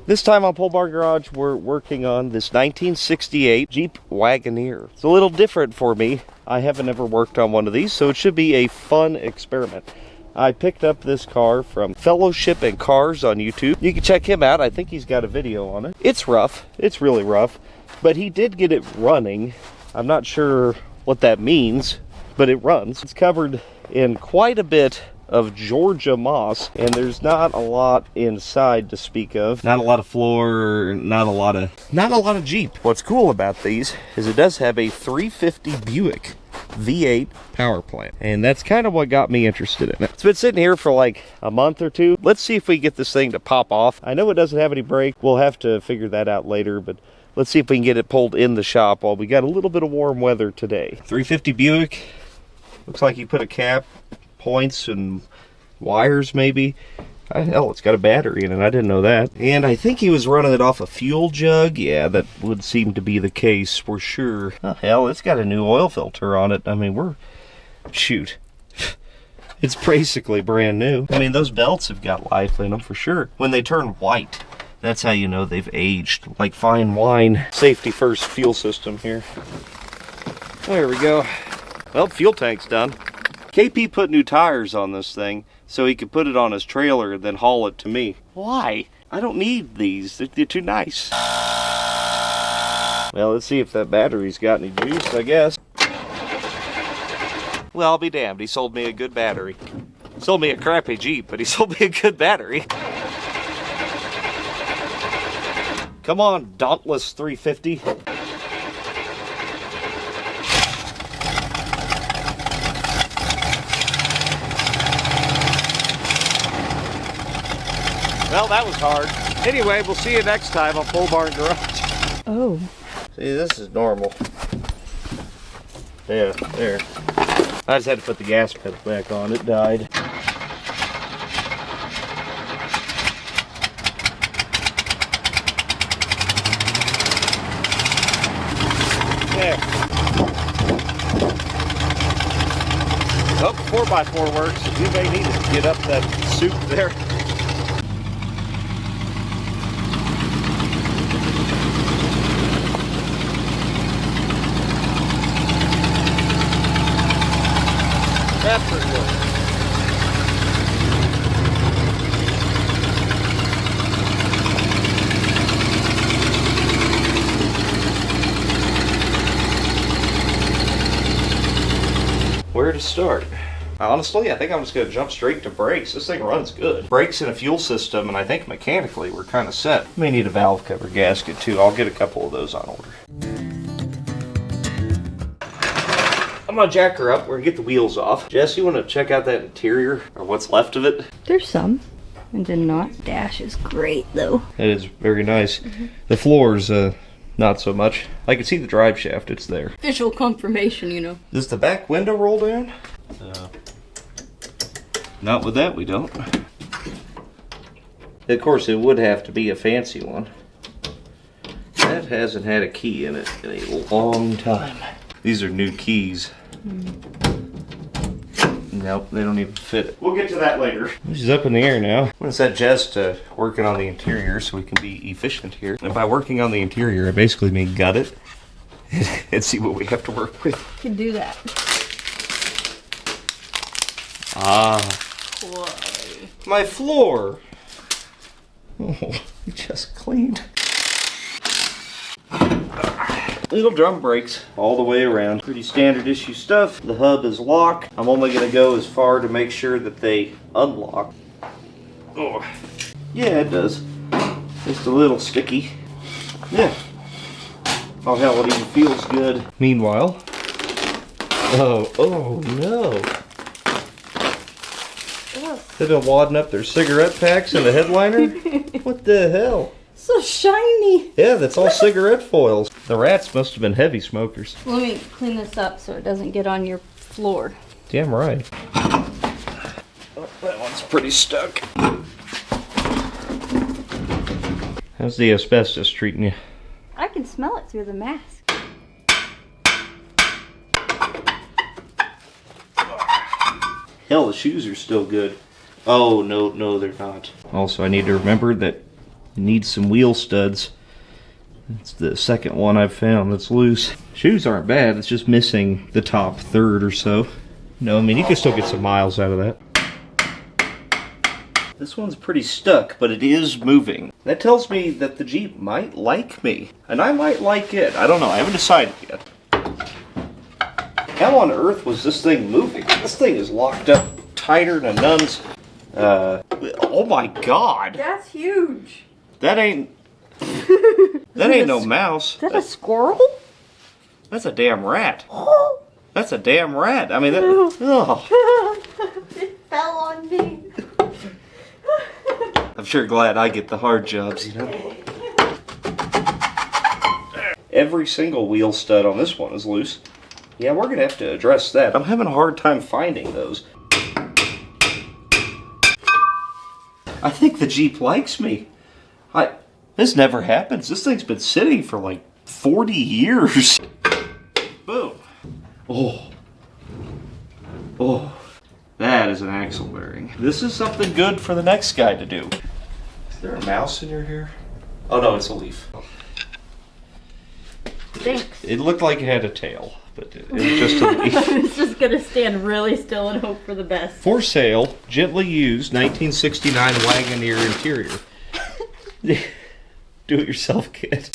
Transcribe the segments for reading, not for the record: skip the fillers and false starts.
This time on Pole Barn Garage, we're working on this 1968 Jeep Wagoneer. It's a little different for me. I haven't ever worked on one of these, so it should be a fun experiment. I picked up this car from Fellowship and Cars on YouTube. You can check him out. I think he's got a video on it. It's rough. It's really rough. But he did get it running. I'm not sure what that means, but it runs. It's covered in quite a bit of Georgia moss, and there's not a lot inside to speak of. Not a lot of floor, not a lot of Jeep. What's cool about these is it does have a 350 Buick V8 power plant, and that's kind of what got me interested in it. It's been sitting here for like a month or two. Let's see if we get this thing to pop off. I know it doesn't have any brake. We'll have to figure that out later, but let's see if we can get it pulled in the shop while we got a little bit of warm weather today. 350 Buick. Looks like you put a cap, points, and wires maybe. Hell, it's got a battery in it. I didn't know that. And I think he was running it off a fuel jug. Yeah, that would seem to be the case for sure. Oh, hell, it's got a new oil filter on it. I mean, shoot. It's basically brand new. I mean, those belts have got life in them for sure. When they turn white, that's how you know they've aged. Like fine wine. Safety first fuel system here. There we go. Well, fuel tank's done. KP put new tires on this thing so he could put it on his trailer and then haul it to me. Why? I don't need these. They're too nice. Well, let's see if that battery's got any juice, I guess. Well, I'll be damned. He sold me a good battery. He sold me a crappy Jeep, but he sold me a good battery. Come on, Dauntless 350. Well, that was hard. Anyway, we'll see you next time on Pole Barn Garage. Oh. See, this is normal. Yeah, there. I just had to put the gas pedal back on. It died. There. Oh, 4x4 works. You may need to get up that soup there. That's pretty good. Where to start? Honestly, I think I'm just going to jump straight to brakes. This thing runs good. Brakes and a fuel system, and I think mechanically we're kind of set. May need a valve cover gasket too. I'll get a couple of those on order. I'm gonna jack her up. We're gonna get the wheels off. Jess, you want to check out that interior, or what's left of it? There's some, and then not. Dash is great though. It is very nice. The floor's not so much. I can see the drive shaft. It's there. Visual confirmation, you know. Does the back window roll down? Not with that, we don't. Of course, it would have to be a fancy one. That hasn't had a key in it in a long time. These are new keys. Nope, they don't even fit. We'll get to that later. This is up in the air now. I'm gonna set Jess to working on the interior so we can be efficient here. And by working on the interior, I basically mean gut it and see what we have to work with. You can do that. Ah. Why? My floor. Oh, we just cleaned. Little drum brakes all the way around. Pretty standard issue stuff. The hub is locked. I'm only going to go as far to make sure that they unlock. Oh, yeah, it does. Just a little sticky. Yeah. Oh hell, it even feels good. Meanwhile, oh no. They've been wadding up their cigarette packs in the headliner? What the hell? So shiny. Yeah, that's all cigarette foils. The rats must have been heavy smokers. Let me clean this up so it doesn't get on your floor. Damn right. Oh, that one's pretty stuck. How's the asbestos treating you? I can smell it through the mask. Hell, the shoes are still good. Oh, no, they're not. Also, I need to remember that It needs some wheel studs. It's the second one I've found that's loose. Shoes aren't bad, it's just missing the top third or so. No, I mean, you can still get some miles out of that. This one's pretty stuck, but it is moving. That tells me that the Jeep might like me, and I might like it. I don't know, I haven't decided yet. How on earth was this thing moving? This thing is locked up tighter than a nun's. Oh my god! That's huge. That ain't... that ain't no mouse. Is that a squirrel? That's a damn rat. That's a damn rat. I mean, that... Oh. It fell on me. I'm sure glad I get the hard jobs, you know? Every single wheel stud on this one is loose. Yeah, we're gonna have to address that. I'm having a hard time finding those. I think the Jeep likes me. This never happens. This thing's been sitting for like 40 years. Boom. Oh. Oh. That is an axle bearing. This is something good for the next guy to do. Is there a mouse in your hair? Oh no, it's a leaf. Thanks. It looked like it had a tail, but it was just a leaf. It's just gonna stand really still and hope for the best. For sale, gently used 1969 Wagoneer interior. Do-it-yourself kit.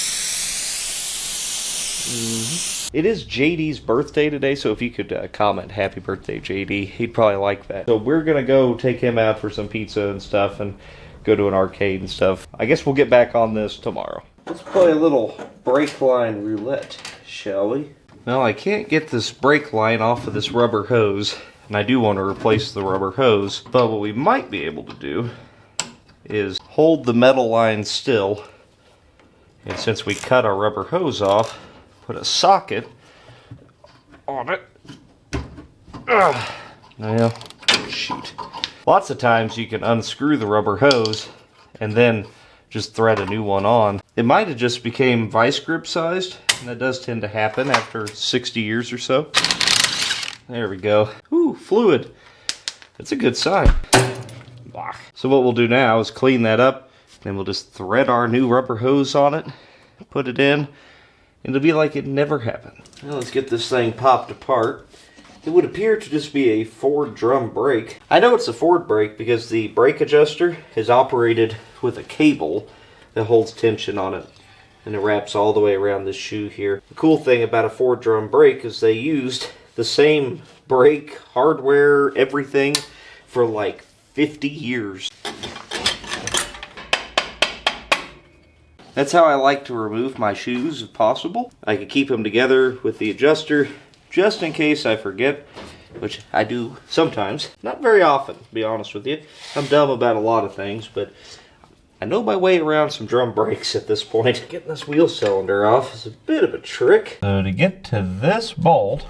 It is JD's birthday today, so if you could comment happy birthday, JD, he'd probably like that. So we're gonna go take him out for some pizza and stuff and go to an arcade and stuff. I guess we'll get back on this tomorrow. Let's play a little brake line roulette, shall we? Well, I can't get this brake line off of this rubber hose, and I do want to replace the rubber hose, but what we might be able to do is hold the metal line still, and since we cut our rubber hose off, put a socket on it. Well, shoot. Lots of times you can unscrew the rubber hose and then just thread a new one on. It might have just became vice grip sized, and that does tend to happen after 60 years or so. There we go. Ooh, fluid. That's a good sign. So what we'll do now is clean that up, then we'll just thread our new rubber hose on it, put it in, and it'll be like it never happened. Now let's get this thing popped apart. It would appear to just be a Ford drum brake. I know it's a Ford brake because the brake adjuster is operated with a cable that holds tension on it, and it wraps all the way around this shoe here. The cool thing about a Ford drum brake is they used the same brake, hardware, everything for like 50 years. That's how I like to remove my shoes if possible. I can keep them together with the adjuster just in case I forget, which I do sometimes. Not very often, to be honest with you. I'm dumb about a lot of things, but I know my way around some drum brakes at this point. Getting this wheel cylinder off is a bit of a trick. So to get to this bolt,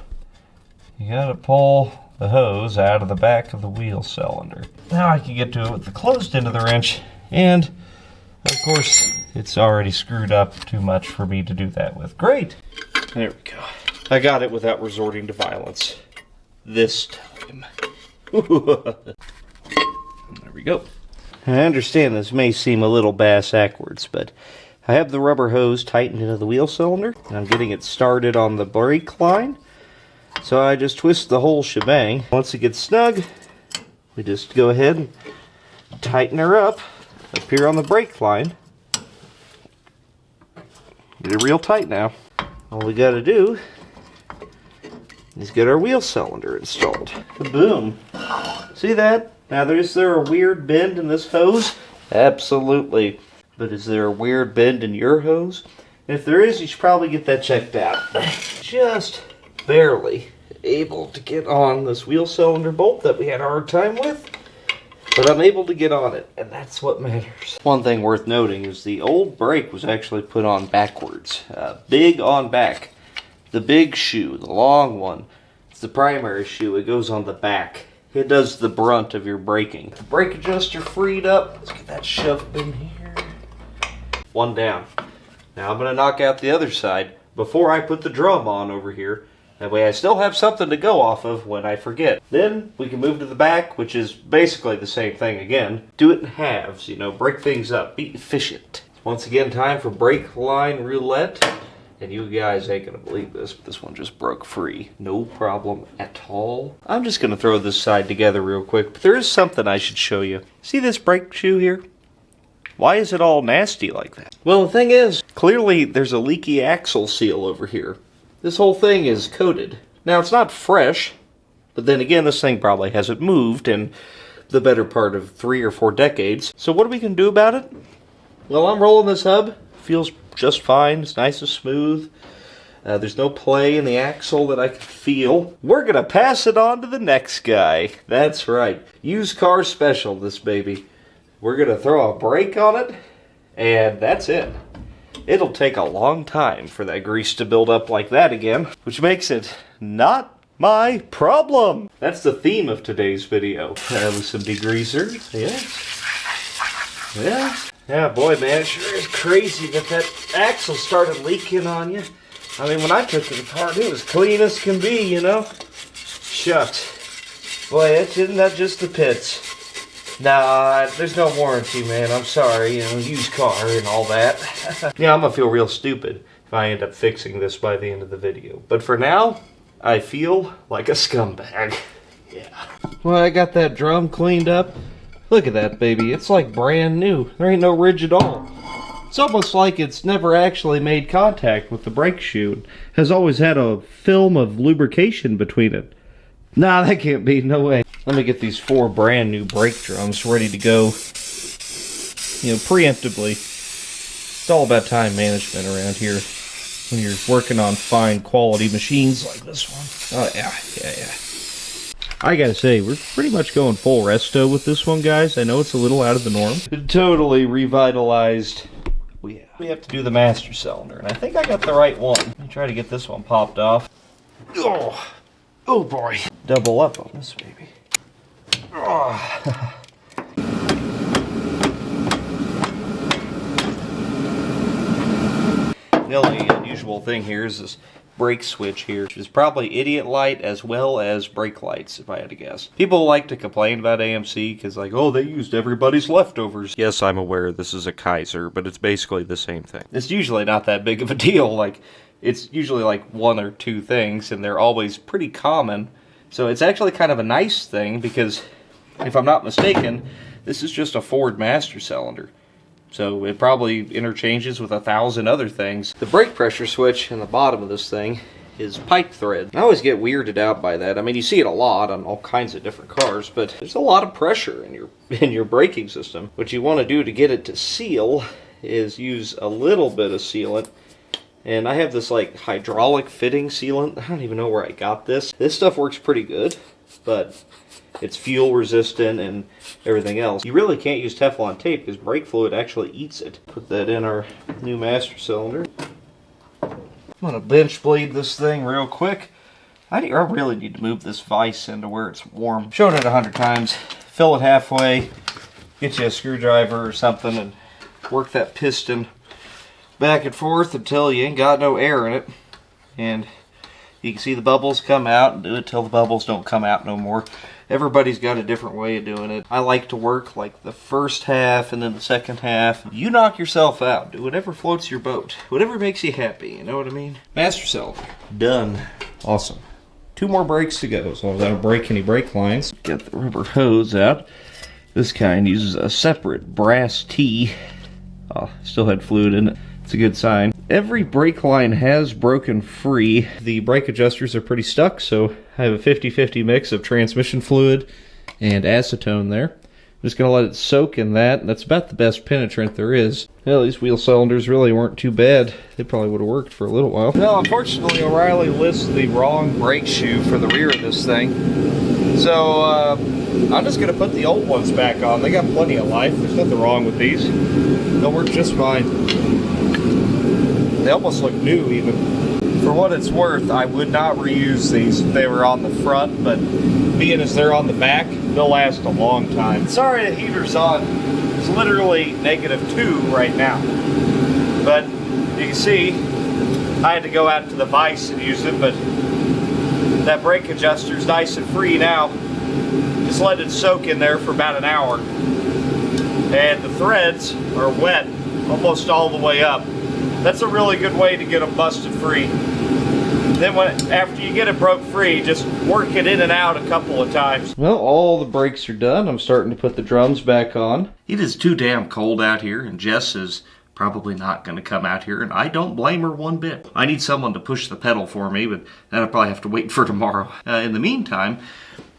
you gotta pull the hose out of the back of the wheel cylinder. Now I can get to it with the closed end of the wrench, and of course it's already screwed up too much for me to do that with. Great! There we go. I got it without resorting to violence. This time. There we go. I understand this may seem a little bass-ackwards, but I have the rubber hose tightened into the wheel cylinder, and I'm getting it started on the brake line. So I just twist the whole shebang. Once it gets snug, we just go ahead and tighten her up here on the brake line. Get it real tight now. All we gotta do is get our wheel cylinder installed. Boom. See that? Now, is there a weird bend in this hose? Absolutely. But is there a weird bend in your hose? If there is, you should probably get that checked out. Just barely able to get on this wheel cylinder bolt that we had a hard time with. But I'm able to get on it, and that's what matters. One thing worth noting is the old brake was actually put on backwards. Big on back. The big shoe, the long one, it's the primary shoe. It goes on the back. It does the brunt of your braking. The brake adjuster freed up. Let's get that shoved in here. One down. Now I'm going to knock out the other side before I put the drum on over here. That way I still have something to go off of when I forget. Then we can move to the back, which is basically the same thing again. Do it in halves, you know, break things up, be efficient. Once again, time for brake line roulette. And you guys ain't gonna believe this, but this one just broke free. No problem at all. I'm just gonna throw this side together real quick, but there is something I should show you. See this brake shoe here? Why is it all nasty like that? Well, the thing is, clearly there's a leaky axle seal over here. This whole thing is coated. Now, it's not fresh, but then again, this thing probably hasn't moved in the better part of 3 or 4 decades. So what are we gonna do about it? Well, I'm rolling this hub. Feels just fine. It's nice and smooth. There's no play in the axle that I can feel. We're gonna pass it on to the next guy. That's right. Used car special, this baby. We're gonna throw a brake on it, and that's it. It'll take a long time for that grease to build up like that again, which makes it not my problem. That's the theme of today's video. With some degreaser. Yeah, boy, man, it sure is crazy that axle started leaking on you. I mean, when I took it apart, it was clean as can be, you know? Shucks. Boy, isn't that just the pits? Nah, there's no warranty, man. I'm sorry, you know, used car and all that. Yeah, I'm gonna feel real stupid if I end up fixing this by the end of the video. But for now, I feel like a scumbag. Yeah. Well, I got that drum cleaned up. Look at that, baby. It's like brand new. There ain't no ridge at all. It's almost like it's never actually made contact with the brake shoe. It has always had a film of lubrication between it. Nah, that can't be. No way. Let me get these 4 brand new brake drums ready to go. You know, preemptively. It's all about time management around here when you're working on fine quality machines like this one. Oh, yeah. I gotta say, we're pretty much going full resto with this one, guys. I know it's a little out of the norm. It totally revitalized. We have to do the master cylinder, and I think I got the right one. Let me try to get this one popped off. Oh boy. Double up on this baby. Oh. The only unusual thing here is this brake switch here, which is probably idiot light as well as brake lights, if I had to guess. People like to complain about AMC because, like, oh, they used everybody's leftovers. Yes, I'm aware this is a Kaiser, but it's basically the same thing. It's usually not that big of a deal. Like, it's usually like 1 or 2 things, and they're always pretty common. So it's actually kind of a nice thing because, if I'm not mistaken, this is just a Ford master cylinder. So it probably interchanges with 1,000 other things. The brake pressure switch in the bottom of this thing is pipe thread. I always get weirded out by that. I mean, you see it a lot on all kinds of different cars, but there's a lot of pressure in your braking system. What you want to do to get it to seal is use a little bit of sealant. And I have this like hydraulic fitting sealant. I don't even know where I got this. This stuff works pretty good, but it's fuel resistant and everything else. You really can't use Teflon tape because brake fluid actually eats it. Put that in our new master cylinder. I'm going to bench bleed this thing real quick. I really need to move this vise into where it's warm. I've shown it 100 times. Fill it halfway, get you a screwdriver or something, and work that piston back and forth until you ain't got no air in it. And you can see the bubbles come out, and do it till the bubbles don't come out no more. Everybody's got a different way of doing it. I like to work like the first half and then the second half. You knock yourself out. Do whatever floats your boat. Whatever makes you happy, you know what I mean? Master cylinder. Done. Awesome. 2 more brakes to go, so I don't break any brake lines. Get the rubber hose out. This kind uses a separate brass T. Oh, still had fluid in it. It's a good sign. Every brake line has broken free. The brake adjusters are pretty stuck, so I have a 50-50 mix of transmission fluid and acetone there. I'm just going to let it soak in that. That's about the best penetrant there is. Well, these wheel cylinders really weren't too bad. They probably would have worked for a little while. Well, unfortunately, O'Reilly lists the wrong brake shoe for the rear of this thing. So, I'm just going to put the old ones back on. They got plenty of life. There's nothing wrong with these. They'll work just fine. They almost look new, even. For what it's worth, I would not reuse these if they were on the front, but being as they're on the back, they'll last a long time. Sorry the heater's on. It's literally -2 right now. But you can see, I had to go out to the vise and use it, but That brake adjuster is nice and free now. Just let it soak in there for about an hour. And the threads are wet almost all the way up. That's a really good way to get them busted free. Then after you get it broke free, just work it in and out a couple of times. Well, all the brakes are done. I'm starting to put the drums back on. It is too damn cold out here, and Jess is probably not going to come out here, and I don't blame her one bit. I need someone to push the pedal for me, but that'll probably have to wait for tomorrow. In the meantime,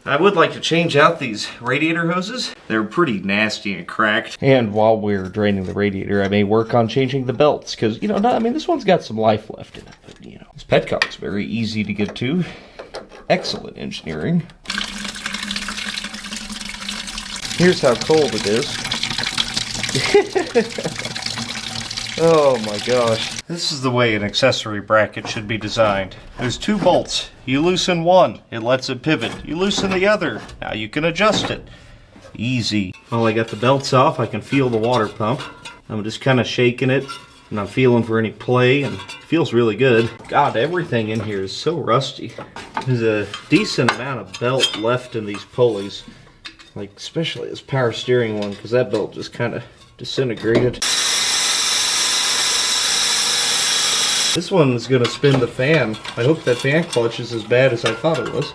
I would like to change out these radiator hoses. They're pretty nasty and cracked. And while we're draining the radiator, I may work on changing the belts, because, you know, this one's got some life left in it, but, you know. This petcock's very easy to get to. Excellent engineering. Here's how cold it is. Oh my gosh. This is the way an accessory bracket should be designed. There's two bolts. You loosen one, it lets it pivot. You loosen the other, now you can adjust it. Easy. While I got the belts off, I can feel the water pump. I'm just kind of shaking it, and I'm feeling for any play, and it feels really good. God, everything in here is so rusty. There's a decent amount of belt left in these pulleys, like especially this power steering one, because that belt just kind of disintegrated. This one's gonna spin the fan. I hope that fan clutch is as bad as I thought it was.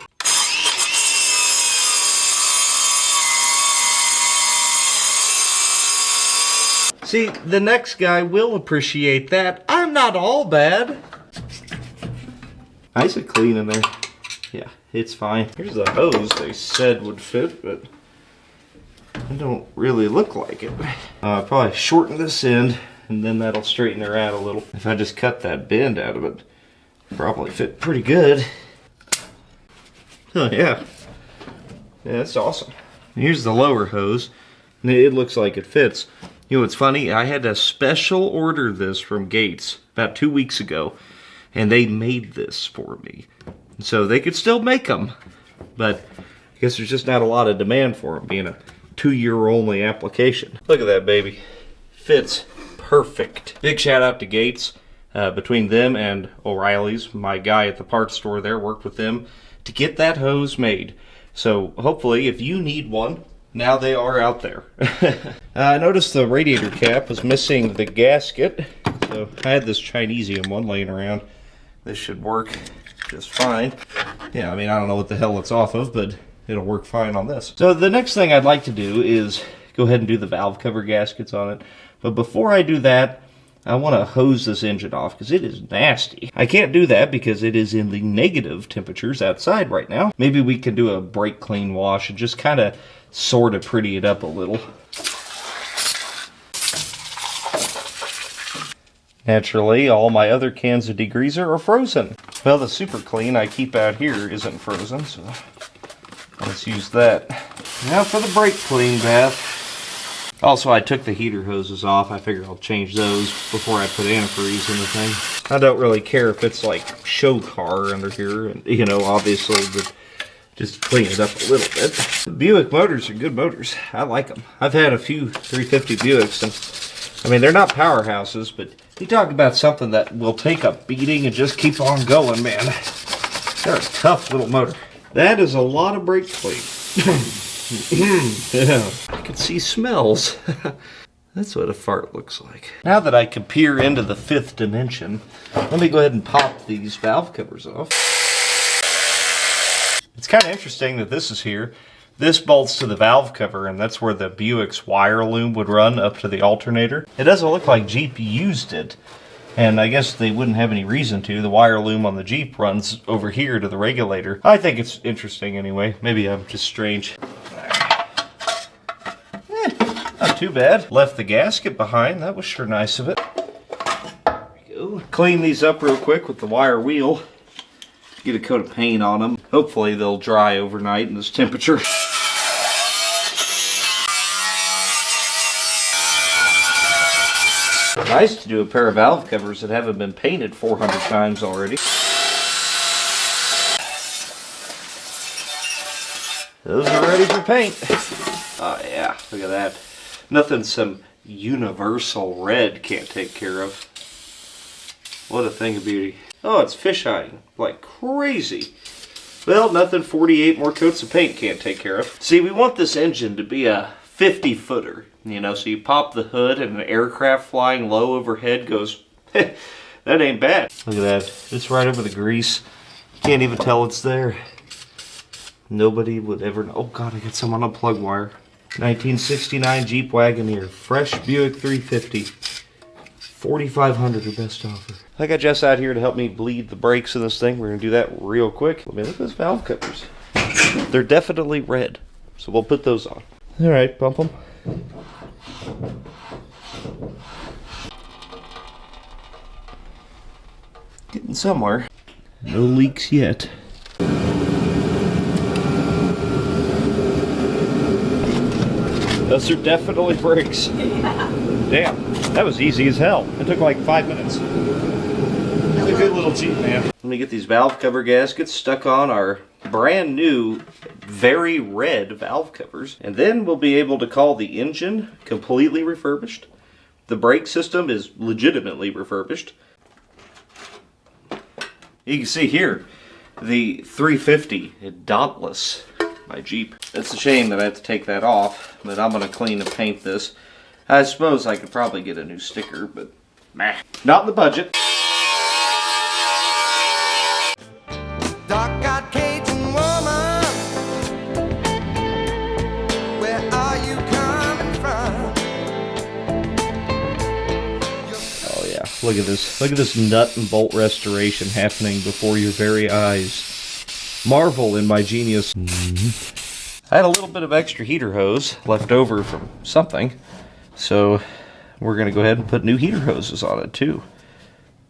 See, the next guy will appreciate that. I'm not all bad. Nice and clean in there. Yeah, it's fine. Here's the hose they said would fit, but it don't really look like it. I'll probably shorten this end, and then that'll straighten her out a little. If I just cut that bend out of it, it'll probably fit pretty good. Oh yeah. Yeah, that's awesome. Here's the lower hose. It looks like it fits. You know what's funny? I had to special order this from Gates about 2 weeks ago, and they made this for me. So they could still make them, but I guess there's just not a lot of demand for them, being a 2-year only application. Look at that baby. Fits perfect. Big shout out to Gates. Between them and O'Reilly's, my guy at the parts store there worked with them to get that hose made. So hopefully if you need one, now they are out there. I noticed the radiator cap was missing the gasket. So I had this Chinesium one laying around. This should work just fine. Yeah, I mean, I don't know what the hell it's off of, but it'll work fine on this. So the next thing I'd like to do is go ahead and do the valve cover gaskets on it. But before I do that, I want to hose this engine off because it is nasty. I can't do that because it is in the negative temperatures outside right now. Maybe we can do a brake clean wash and just kind of sort of pretty it up a little. Naturally, all my other cans of degreaser are frozen. Well, the super clean I keep out here isn't frozen, so let's use that. Now for the brake clean bath. Also, I took the heater hoses off. I figure I'll change those before I put antifreeze in the thing. I don't really care if it's like show car under here, and you know, obviously, but just clean it up a little bit. The Buick motors are good motors. I like them. I've had a few 350 Buicks, and I mean, they're not powerhouses, but you talk about something that will take a beating and just keep on going, man. They're a tough little motor. That is a lot of brake clean. Yeah, I can see smells. That's what a fart looks like. Now that I can peer into the 5th dimension, let me go ahead and pop these valve covers off. It's kind of interesting that this is here. This bolts to the valve cover, and that's where the Buick's wire loom would run up to the alternator. It doesn't look like Jeep used it, and I guess they wouldn't have any reason to. The wire loom on the Jeep runs over here to the regulator. I think it's interesting anyway. Maybe I'm just strange. Not too bad. Left the gasket behind. That was sure nice of it. There we go. Clean these up real quick with the wire wheel. Get a coat of paint on them. Hopefully they'll dry overnight in this temperature. Nice to do a pair of valve covers that haven't been painted 400 times already. Those are ready for paint. Oh yeah, look at that. Nothing some universal red can't take care of. What a thing of beauty. Oh, it's fisheyeing like crazy. Well, nothing 48 more coats of paint can't take care of. See, we want this engine to be a 50-footer, you know, so you pop the hood and an aircraft flying low overhead goes, that ain't bad. Look at that, it's right over the grease. You can't even tell it's there. Nobody would ever know. Oh God, I got some on a plug wire. 1969 Jeep Wagoneer, fresh Buick 350. 4,500 or best offer. I got Jess out here to help me bleed the brakes in this thing. We're gonna do that real quick. Let me look at those valve covers. They're definitely red, so we'll put those on. All right, pump them. Getting somewhere. No leaks yet. Those are definitely brakes. Yeah. Damn, that was easy as hell. It took like 5 minutes. It's a good little Jeep, man. Let me get these valve cover gaskets stuck on our brand new, very red valve covers. And then we'll be able to call the engine completely refurbished. The brake system is legitimately refurbished. You can see here, the 350 Dauntless. My Jeep. It's a shame that I have to take that off, but I'm going to clean and paint this. I suppose I could probably get a new sticker, but meh. Not in the budget. Dark-eyed Cajun woman, where are you coming from? Oh yeah, look at this. Look at this nut and bolt restoration happening before your very eyes. Marvel in my genius. I had a little bit of extra heater hose left over from something, so we're going to go ahead and put new heater hoses on it too.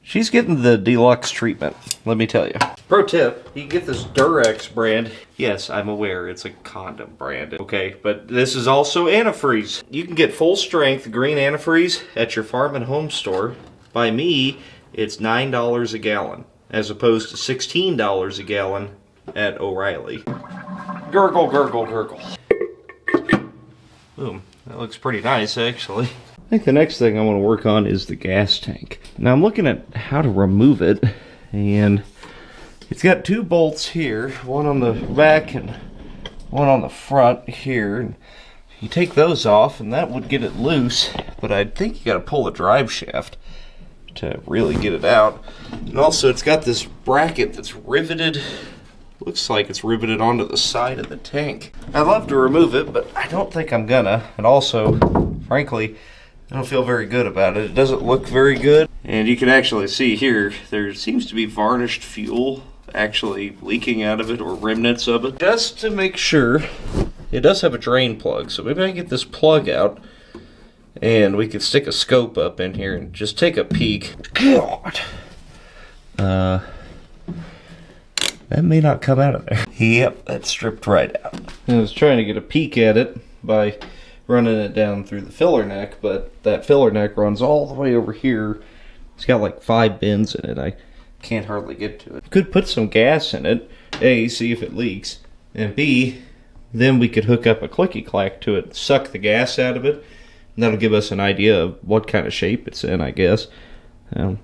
She's getting the deluxe treatment, let me tell you. Pro tip, you can get this Durex brand. Yes, I'm aware it's a condom brand, okay, but this is also antifreeze. You can get full strength green antifreeze at your farm and home store. By me, it's $9 a gallon, as opposed to $16 a gallon at O'Reilly. Gurgle, gurgle, gurgle. Boom. That looks pretty nice, actually. I think the next thing I want to work on is the gas tank. Now I'm looking at how to remove it, and it's got two bolts here, one on the back and one on the front here. And you take those off, and that would get it loose, but I think you got to pull the drive shaft to really get it out. And also, it's got this bracket that's riveted. Looks like it's riveted onto the side of the tank. I'd love to remove it, but I don't think I'm gonna. And also, frankly, I don't feel very good about it. It doesn't look very good. And you can actually see here, there seems to be varnished fuel actually leaking out of it, or remnants of it. Just to make sure, it does have a drain plug, so maybe I can get this plug out and we could stick a scope up in here and just take a peek. God. That may not come out of there. Yep, that stripped right out. I was trying to get a peek at it by running it down through the filler neck, but that filler neck runs all the way over here. It's got like 5 bends in it. I can't hardly get to it. Could put some gas in it. A, see if it leaks. And B, then we could hook up a clicky clack to it, suck the gas out of it. And that'll give us an idea of what kind of shape it's in, I guess.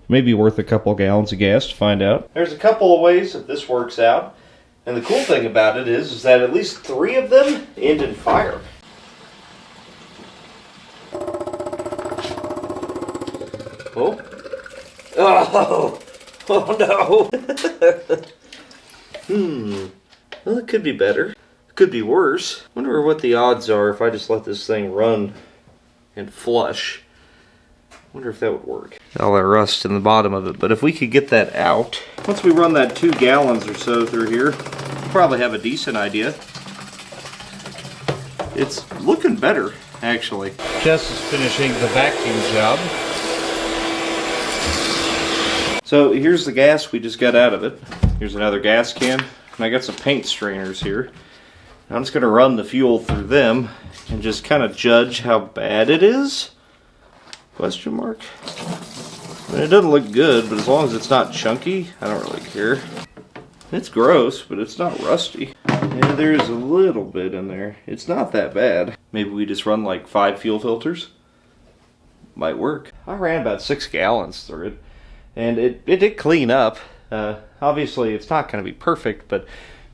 Maybe worth a couple gallons of gas to find out. There's a couple of ways that this works out. And the cool thing about it is that at least 3 of them end in fire. Oh. Oh, oh no. Well, it could be better. It could be worse. Wonder what the odds are if I just let this thing run and flush. Wonder if that would work. All that rust in the bottom of it, but if we could get that out, once we run that 2 gallons or so through here, we'll probably have a decent idea. It's looking better, actually. Jess is finishing the vacuum job. So here's the gas we just got out of it. Here's another gas can, and I got some paint strainers here. I'm just gonna run the fuel through them and just kind of judge how bad it is. Question mark? I mean, it doesn't look good, but as long as it's not chunky, I don't really care. It's gross, but it's not rusty. Yeah, there's a little bit in there. It's not that bad. Maybe we just run like 5 fuel filters. Might work. I ran about 6 gallons through it, and it did clean up. Obviously, it's not going to be perfect, but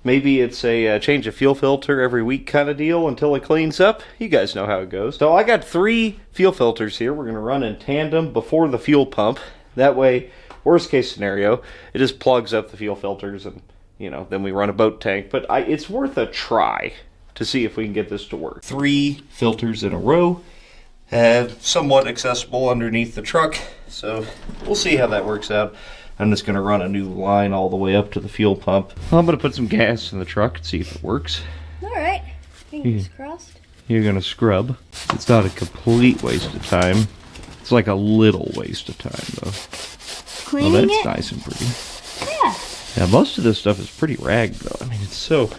Maybe it's a change of fuel filter every week kind of deal until it cleans up. You guys know how it goes. So I got 3 fuel filters here. We're going to run in tandem before the fuel pump. That way, worst case scenario, it just plugs up the fuel filters and, you know, then we run a boat tank. But it's worth a try to see if we can get this to work. 3 filters in a row. Somewhat accessible underneath the truck. So we'll see how that works out. I'm just going to run a new line all the way up to the fuel pump. I'm going to put some gas in the truck and see if it works. Alright. Fingers crossed. You're going to scrub. It's not a complete waste of time. It's like a little waste of time, though. Cleaning Well, that's it? nice and pretty. Yeah. Yeah, most of this stuff is pretty ragged, though. I mean, it's so...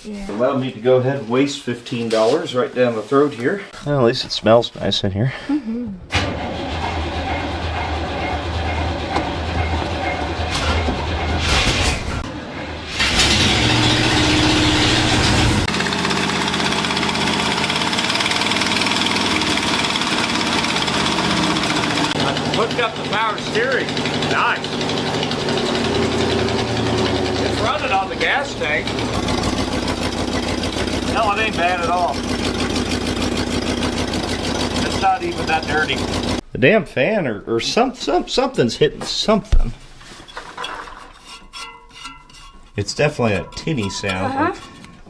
Yeah. Allow me to go ahead and waste $15 right down the throat here. Well, at least it smells nice in here. Mm-hmm. Hooked up the power steering. Nice. It's running on the gas tank. No, it ain't bad at all. It's not even that dirty. The damn fan or something's hitting something. It's definitely a tinny sound,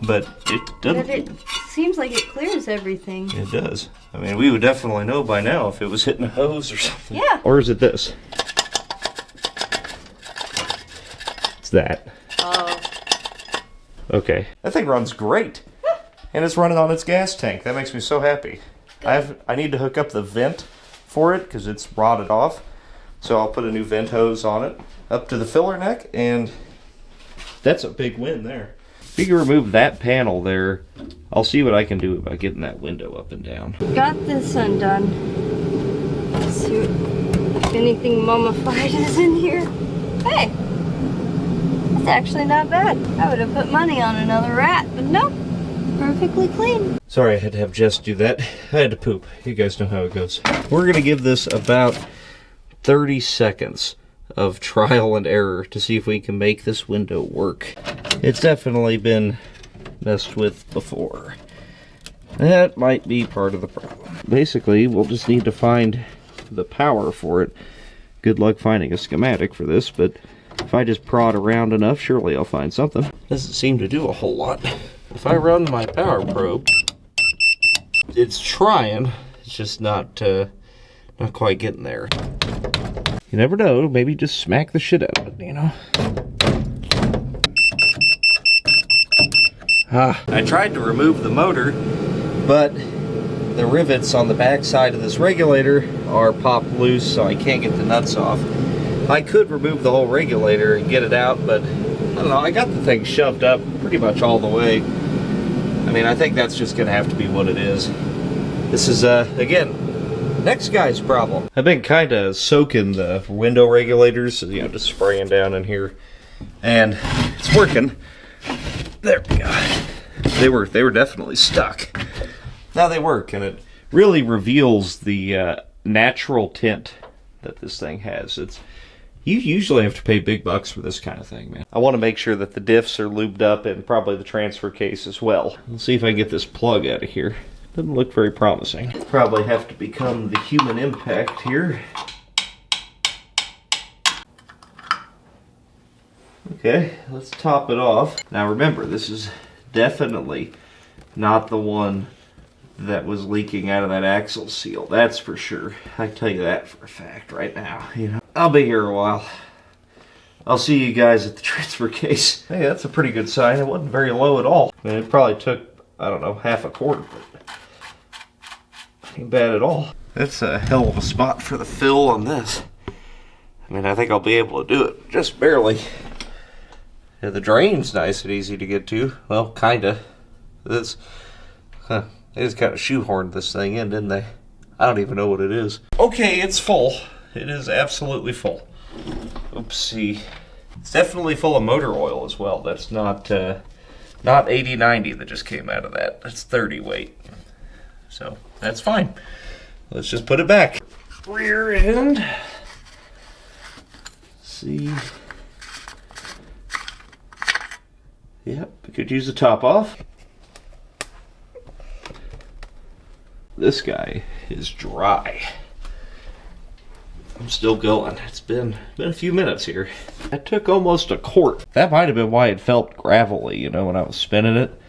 but it doesn't. But it seems like it clears everything. It does. I mean, we would definitely know by now if it was hitting a hose or something. Yeah. Or is it this? It's that. Oh. Okay. That thing runs great. And it's running on its gas tank. That makes me so happy. I need to hook up the vent for it because it's rotted off. So I'll put a new vent hose on it up to the filler neck, and that's a big win there. If you can remove that panel there, I'll see what I can do about getting that window up and down. Got this undone. Let's see if anything mummified is in here. Hey, it's actually not bad. I would have put money on another rat, but nope, perfectly clean. Sorry I had to have Jess do that. I had to poop. You guys know how it goes. We're going to give this about 30 seconds of trial and error to see if we can make this window work. It's definitely been messed with before. That might be part of the problem. Basically, we'll just need to find the power for it. Good luck finding a schematic for this, but if I just prod around enough, surely I'll find something. Doesn't seem to do a whole lot. If I run my power probe, it's trying. It's just not quite getting there. You never know. Maybe just smack the shit out of it, you know? I tried to remove the motor, but the rivets on the back side of this regulator are popped loose, so I can't get the nuts off. I could remove the whole regulator and get it out, but I don't know. I got the thing shoved up pretty much all the way. I mean, I think that's just going to have to be what it is. This is, again, next guy's problem. I've been kind of soaking the window regulators, you know, just spraying down in here, and it's working. There we go. They were definitely stuck. Now they work, and it really reveals the natural tint that this thing has. You usually have to pay big bucks for this kind of thing, man. I want to make sure that the diffs are lubed up and probably the transfer case as well. Let's see if I can get this plug out of here. Doesn't look very promising. Probably have to become the human impact here. Okay, let's top it off. Now remember, this is definitely not the one that was leaking out of that axle seal. That's for sure. I can tell you that for a fact right now. You know, I'll be here a while. I'll see you guys at the transfer case. Hey, that's a pretty good sign. It wasn't very low at all. I mean, it probably took, I don't know, half a quart, but ain't bad at all. That's a hell of a spot for the fill on this. I mean, I think I'll be able to do it, just barely. Yeah, the drain's nice and easy to get to. Well, kinda. They just kind of shoehorned this thing in, didn't they? I don't even know what it is. Okay, it's full. It is absolutely full. Oopsie. It's definitely full of motor oil as well. That's not 80-90 that just came out of that. That's 30 weight. So, that's fine. Let's just put it back. Rear end. See. Yep, we could use the top off. This guy is dry. I'm still going. It's been a few minutes here. That took almost a quart. That might have been why it felt gravelly, you know, when I was spinning it.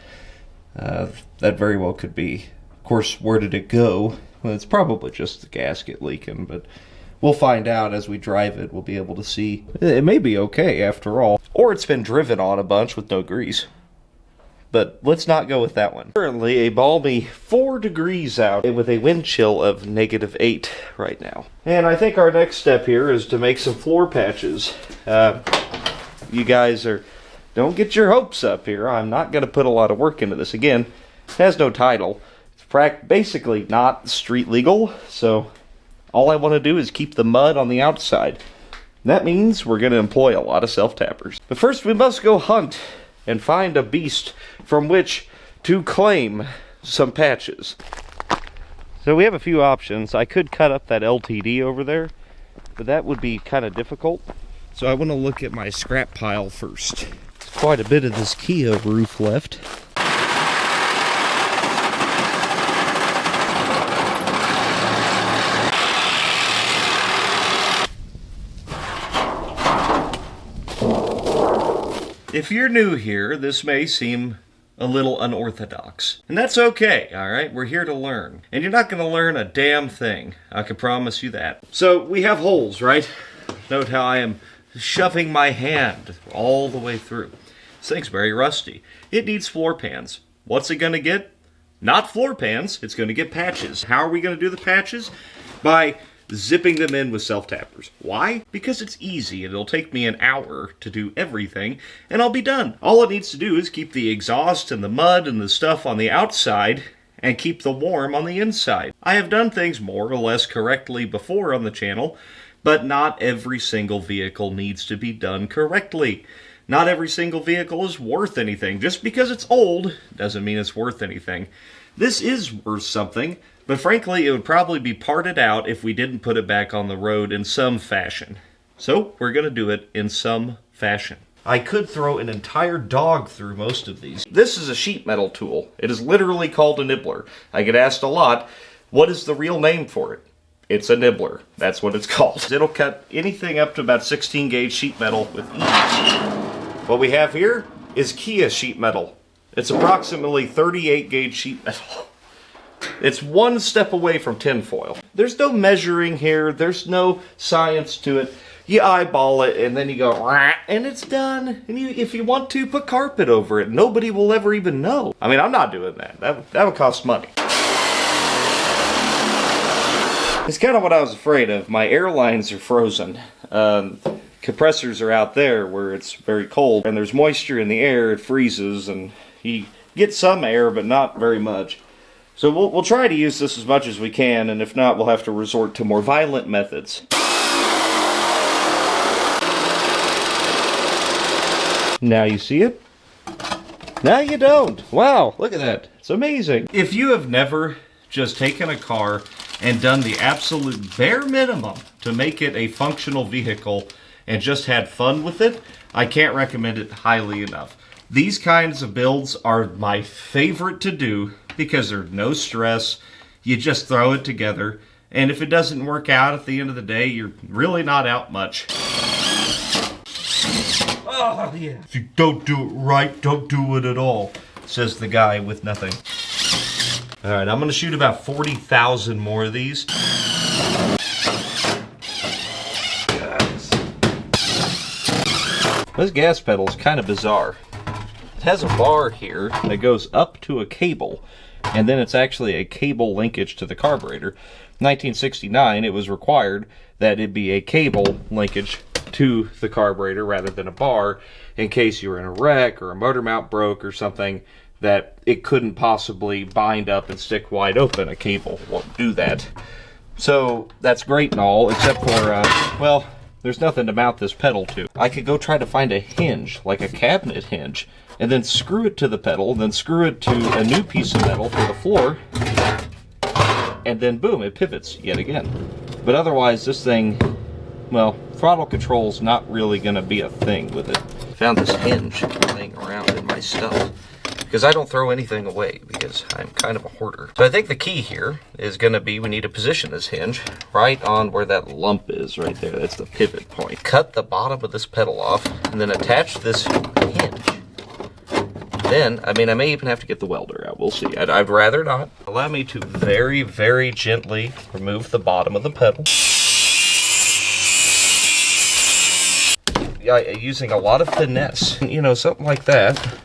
That very well could be. Of course, where did it go? Well, it's probably just the gasket leaking, but we'll find out as we drive it. We'll be able to see. It may be okay after all. Or it's been driven on a bunch with no grease. But let's not go with that one. Currently a balmy 4 degrees out with a wind chill of -8 right now. And I think our next step here is to make some floor patches. You guys don't get your hopes up here. I'm not going to put a lot of work into this. Again, it has no title. It's basically not street legal, so all I want to do is keep the mud on the outside. That means we're going to employ a lot of self-tappers. But first we must go hunt and find a beast from which to claim some patches. So we have a few options. I could cut up that LTD over there, but that would be kind of difficult. So I want to look at my scrap pile first. There's quite a bit of this Kia roof left. If you're new here, this may seem a little unorthodox. And that's okay, alright? We're here to learn. And you're not going to learn a damn thing. I can promise you that. So, we have holes, right? Note how I am shoving my hand all the way through. This thing's very rusty. It needs floor pans. What's it going to get? Not floor pans. It's going to get patches. How are we going to do the patches? By zipping them in with self-tappers. Why? Because it's easy and it'll take me an hour to do everything and I'll be done. All it needs to do is keep the exhaust and the mud and the stuff on the outside and keep the warm on the inside. I have done things more or less correctly before on the channel, but not every single vehicle needs to be done correctly. Not every single vehicle is worth anything. Just because it's old doesn't mean it's worth anything. This is worth something, but frankly, it would probably be parted out if we didn't put it back on the road in some fashion. So, we're going to do it in some fashion. I could throw an entire dog through most of these. This is a sheet metal tool. It is literally called a nibbler. I get asked a lot, what is the real name for it? It's a nibbler. That's what it's called. It'll cut anything up to about 16 gauge sheet metal with ease. What we have here is Kia sheet metal. It's approximately 38 gauge sheet metal. It's one step away from tinfoil. There's no measuring here. There's no science to it. You eyeball it and then you go, "Rah," and it's done. And if you want to, put carpet over it. Nobody will ever even know. I mean, I'm not doing that. That would cost money. It's kind of what I was afraid of. My air lines are frozen. Compressors are out there where it's very cold and there's moisture in the air. It freezes and you get some air, but not very much. So we'll try to use this as much as we can, and if not, we'll have to resort to more violent methods. Now you see it. Now you don't. Wow, look at that. It's amazing. If you have never just taken a car and done the absolute bare minimum to make it a functional vehicle and just had fun with it, I can't recommend it highly enough. These kinds of builds are my favorite to do because there's no stress. You just throw it together, and if it doesn't work out at the end of the day, you're really not out much. Oh, yeah. If you don't do it right, don't do it at all, says the guy with nothing. Alright, I'm going to shoot about 40,000 more of these. This gas pedal is kind of bizarre. It has a bar here that goes up to a cable, and then it's actually a cable linkage to the carburetor. In 1969, it was required that it be a cable linkage to the carburetor rather than a bar, in case you were in a wreck or a motor mount broke or something, that it couldn't possibly bind up and stick wide open. A cable won't do that. So that's great and all, except for, well, there's nothing to mount this pedal to. I could go try to find a hinge, like a cabinet hinge, and then screw it to the pedal, then screw it to a new piece of metal for the floor, and then boom, it pivots yet again. But otherwise, this thing well, throttle control's not really gonna be a thing with it. Found this hinge laying around in my stuff because I don't throw anything away because I'm kind of a hoarder. So I think the key here is gonna be we need to position this hinge right on where that lump is right there. That's the pivot point. Cut the bottom of this pedal off and then attach this hinge. Then, I mean, I may even have to get the welder out. We'll see. I'd rather not. Allow me to very, very gently remove the bottom of the pedal. Yeah, using a lot of finesse. You know, something like that.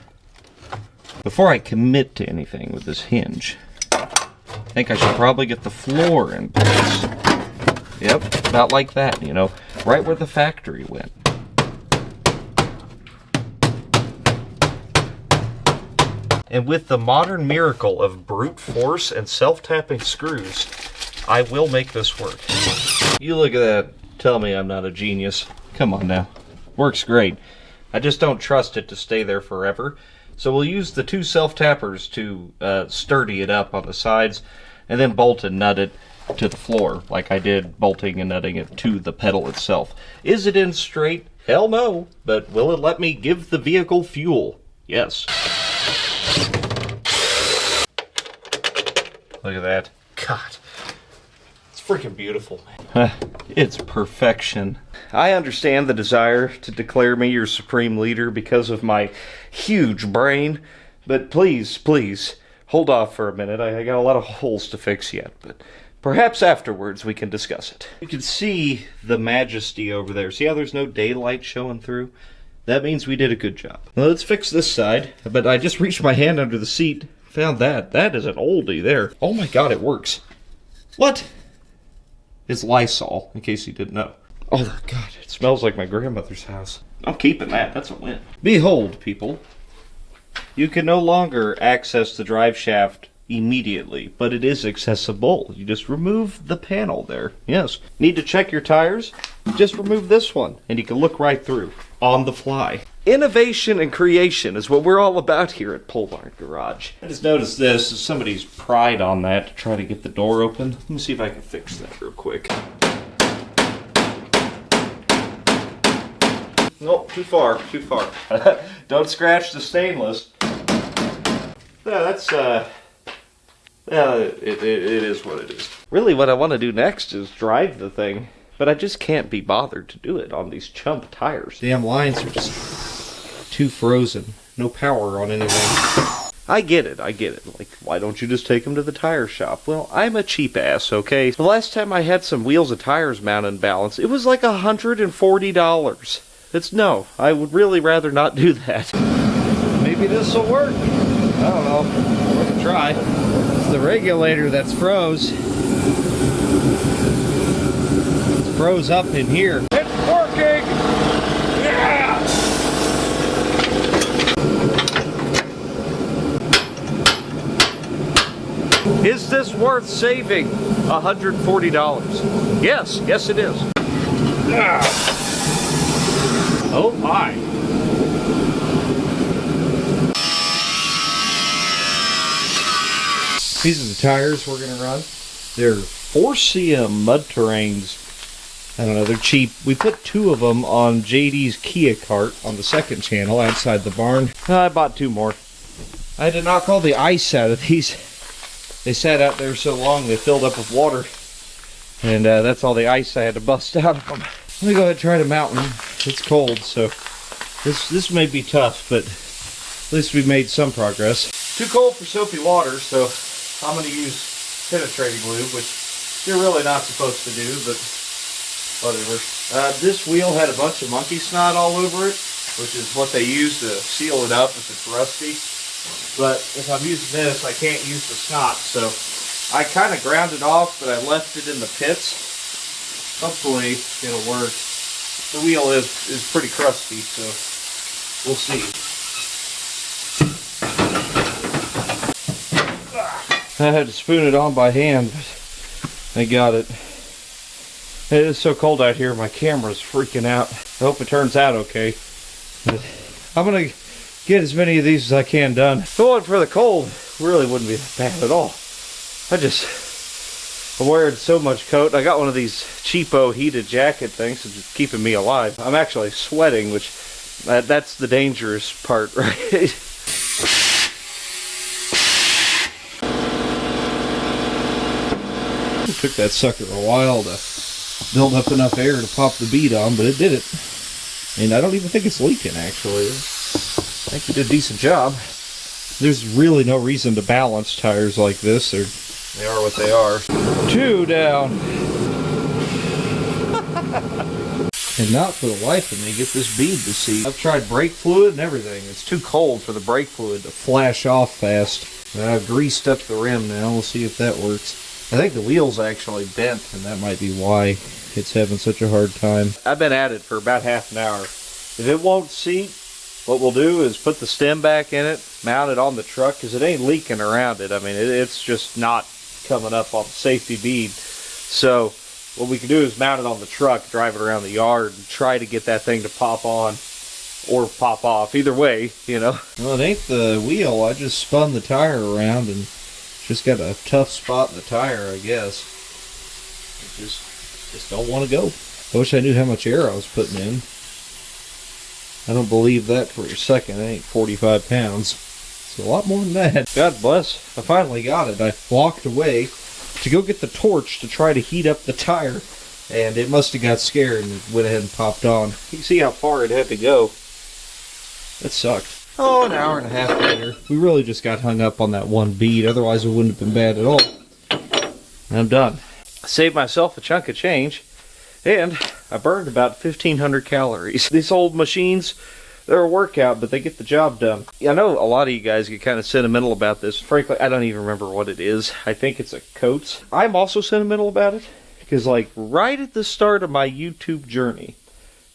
Before I commit to anything with this hinge, I think I should probably get the floor in place. Yep, about like that, you know, right where the factory went. And with the modern miracle of brute force and self-tapping screws, I will make this work. You look at that, tell me I'm not a genius. Come on now. Works great. I just don't trust it to stay there forever. So we'll use the two self-tappers to sturdy it up on the sides, and then bolt and nut it to the floor, like I did bolting and nutting it to the pedal itself. Is it in straight? Hell no. But will it let me give the vehicle fuel? Yes. Look at that. God. It's freaking beautiful, man. It's perfection. I understand the desire to declare me your supreme leader because of my huge brain, but please, please, hold off for a minute. I got a lot of holes to fix yet, but perhaps afterwards we can discuss it. You can see the majesty over there. See how there's no daylight showing through? That means we did a good job. Well, let's fix this side, but I just reached my hand under the seat. Found that. That is an oldie there. Oh my god, it works. What? It's Lysol, in case you didn't know. Oh god, it smells like my grandmother's house. I'm keeping that. That's a win. Behold, people. You can no longer access the drive shaft immediately, but it is accessible. You just remove the panel there. Yes. Need to check your tires? Just remove this one, and you can look right through on the fly. Innovation and creation is what we're all about here at Pole Barn Garage. I just noticed this. Somebody's pried on that to try to get the door open. Let me see if I can fix that real quick. Nope, too far, too far. Don't scratch the stainless. Yeah, that's, yeah, it is what it is. Really, what I want to do next is drive the thing. But I just can't be bothered to do it on these chump tires. Damn lines are just too frozen. No power on anything. I get it. Like, why don't you just take them to the tire shop? Well, I'm a cheap ass, okay? The last time I had some wheels of tires mounted in balance, it was like $140. No, I would really rather not do that. Maybe this will work. I don't know. We're gonna try. It's the regulator that's froze. Froze up in here. It's working! Yeah! Is this worth saving $140? Yes, yes it is. Yeah. Oh my. These are the tires we're going to run. They're 4CM mud terrains. I don't know, they're cheap. We put two of them on JD's Kia cart on the second channel outside the barn. I bought two more. I had to knock all the ice out of these. They sat out there so long they filled up with water. And that's all the ice I had to bust out of them. Let me go ahead and try to mount them. It's cold, so this may be tough, but at least we made some progress. Too cold for soapy water, so I'm going to use penetrating lube, which you're really not supposed to do, but whatever. This wheel had a bunch of monkey snot all over it, which is what they use to seal it up if it's rusty. But if I'm using this, I can't use the snot, so I kind of ground it off, but I left it in the pits. Hopefully it'll work. The wheel is pretty crusty, so we'll see. I had to spoon it on by hand, but I got it. It is so cold out here, my camera's freaking out. I hope it turns out okay. But I'm gonna get as many of these as I can done. If it wasn't for the cold, it really wouldn't be that bad at all. I I'm wearing so much coat. I got one of these cheapo heated jacket things that's just keeping me alive. I'm actually sweating, which that's the dangerous part, right? It took that sucker a while to build up enough air to pop the bead on, but it did it. And I don't even think it's leaking, actually. I think it did a decent job. There's really no reason to balance tires like this. They are what they are. 2 down. And not for the life of me get this bead to see. I've tried brake fluid and everything. It's too cold for the brake fluid to flash off fast. I've greased up the rim now. We'll see if that works. I think the wheel's actually bent, and that might be why it's having such a hard time. I've been at it for about half an hour. If it won't seat, what we'll do is put the stem back in it, mount it on the truck, because it ain't leaking around it. I mean, it's just not coming up on the safety bead. So what we can do is mount it on the truck, drive it around the yard, and try to get that thing to pop on or pop off. Either way, you know. Well, it ain't the wheel. I just spun the tire around and just got a tough spot in the tire, I guess. I just don't want to go. I wish I knew how much air I was putting in. I don't believe that for a second. It ain't 45 pounds. It's a lot more than that. God bless. I finally got it. I walked away to go get the torch to try to heat up the tire, and it must have got scared and went ahead and popped on. You can see how far it had to go. That sucked. Oh, an hour and a half later. We really just got hung up on that one bead. Otherwise, it wouldn't have been bad at all. And I'm done. I saved myself a chunk of change. And I burned about 1,500 calories. These old machines, they're a workout, but they get the job done. I know a lot of you guys get kind of sentimental about this. Frankly, I don't even remember what it is. I think it's a Coates. I'm also sentimental about it because, like, right at the start of my YouTube journey,